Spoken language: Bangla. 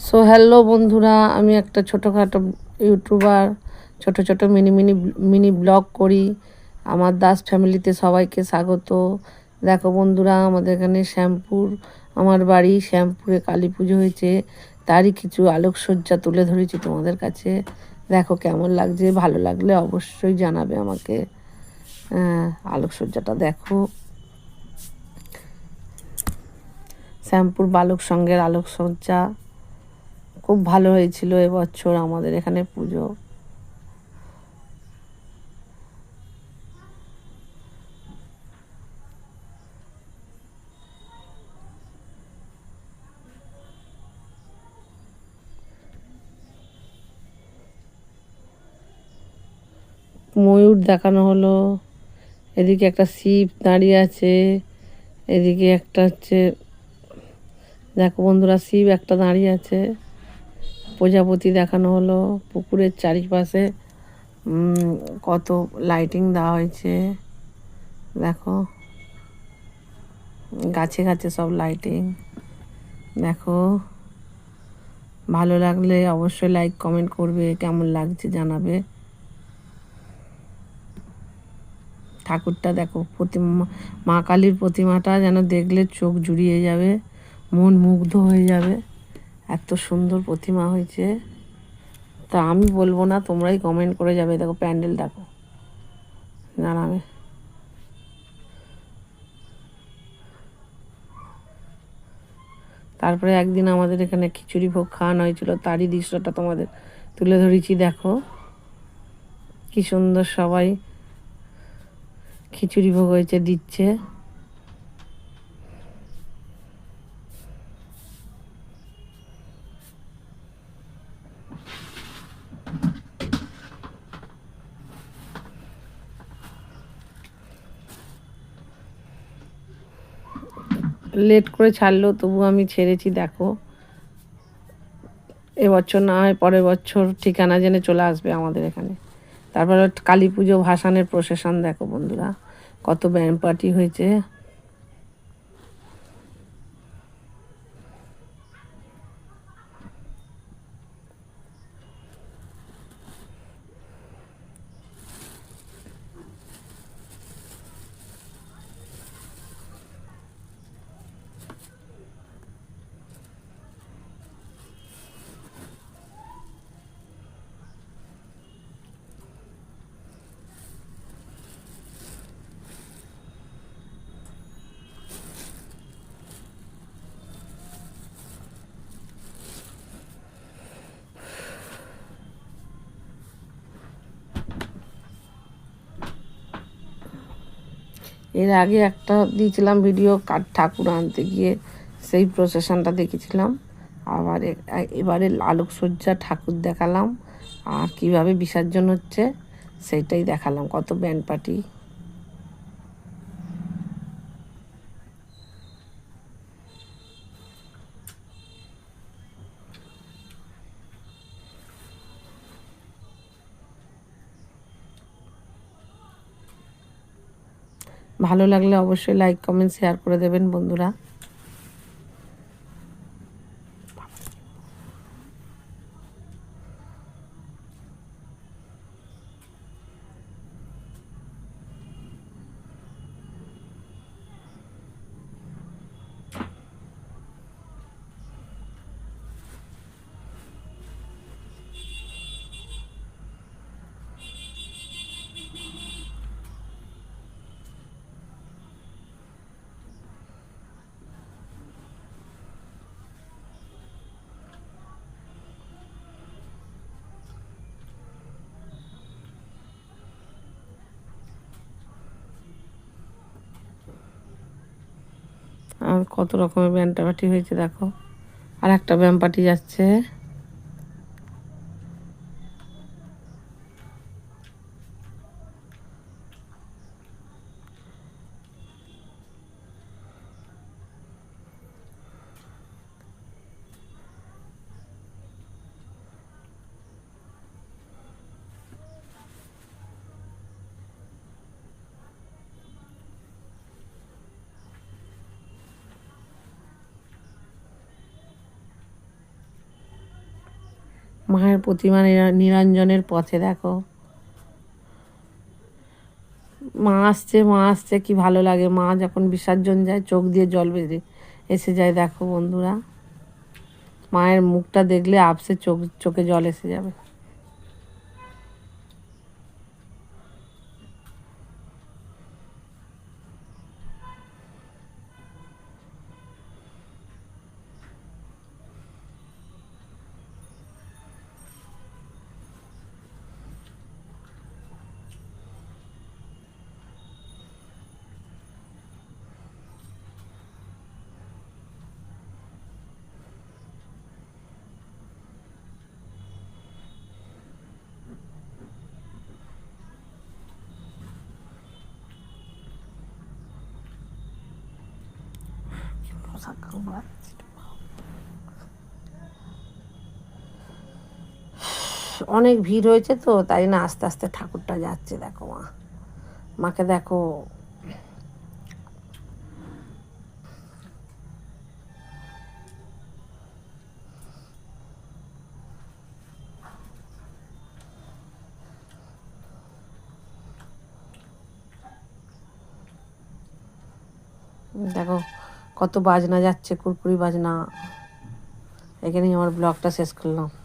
সো হ্যালো বন্ধুরা, আমি একটা ছোটোখাটো ইউটিউবার। ছোট ছোট মিনি মিনি মিনি ব্লগ করি। আমার দাস ফ্যামিলিতে সবাইকে স্বাগত। দেখো বন্ধুরা, আমাদের এখানে শ্যামপুর, আমার বাড়ি শ্যামপুরে কালী পুজো হয়েছে, তারই কিছু আলোকসজ্জা তুলে ধরেছি তোমাদের কাছে। দেখো কেমন লাগছে, ভালো লাগলে অবশ্যই জানাবে আমাকে। আলোকসজ্জাটা দেখো, শ্যামপুর বালক সংঘের আলোকসজ্জা খুব ভালো হয়েছিল এবছর আমাদের এখানে পুজো। ময়ূর দেখানো হলো, এদিকে একটা শিব দাঁড়িয়ে আছে, এদিকে একটা হচ্ছে, দেখো বন্ধুরা, শিব একটা দাঁড়িয়ে আছে। প্রজাপতি দেখানো হলো, পুকুরের চারিপাশে কত লাইটিং দেওয়া হয়েছে দেখো, গাছে গাছে সব লাইটিং। দেখো, ভালো লাগলে অবশ্যই লাইক কমেন্ট করবে, কেমন লাগছে জানাবে। ঠাকুরটা দেখো, মা কালীর প্রতিমাটা যেন দেখলে চোখ জুড়িয়ে যাবে, মন মুগ্ধ হয়ে যাবে, এত সুন্দর প্রতিমা হয়েছে। তা আমি বলবো না, তোমরাই কমেন্ট করে যাবে। দেখো প্যান্ডেল দেখো, জানাবে। তারপরে একদিন আমাদের এখানে খিচুড়ি ভোগ খাওয়ানো হয়েছিল, তারই দৃশ্যটা তোমাদের তুলে ধরেছি। দেখো কি সুন্দর সবাই খিচুড়ি ভোগ হয়েছে, দিচ্ছে। লেট করে ছাড়লো, তবু আমি ছেড়েছি। দেখো, এবছর না হয় পরের বছর ঠিকানা জেনে চলে আসবে আমাদের এখানে। তারপরে কালী পুজো ভাসানের প্রসেশন দেখো বন্ধুরা, কত ব্যান্ড পার্টি হয়েছে। এর আগে একটা দিয়েছিলাম ভিডিও, ঠাকুর আনতে গিয়ে সেই প্রসেশনটা দেখেছিলাম। আবার এবারে আলোকসজ্জা ঠাকুর দেখালাম, আর কিভাবে বিসর্জন হচ্ছে সেইটাই দেখালাম। কত ব্যান্ড পার্টি। ভালো লাগলে অবশ্যই লাইক কমেন্ট শেয়ার করে দেবেন বন্ধুরা। আর কত রকমের ব্যান্ড পার্টি হয়েছে দেখো, আর একটা ব্যান্ড পার্টি যাচ্ছে। মায়ের প্রতিমা নিরঞ্জনের পথে দেখো মা আসছে কি ভালো লাগে। মা যখন বিসর্জন যায় চোখ দিয়ে জল বেরিয়ে এসে যায়। দেখো বন্ধুরা, মায়ের মুখটা দেখলে আপসে চোখে জল এসে যাবে। অনেক ভিড় হয়েছে তো, তাই না আস্তে আস্তে ঠাকুরটা যাচ্ছে। দেখো মাকে দেখো। দেখো কত বাজনা যাচ্ছে, কুরকুরি বাজনা। এখানেই আমার ব্লগটা শেষ করলাম।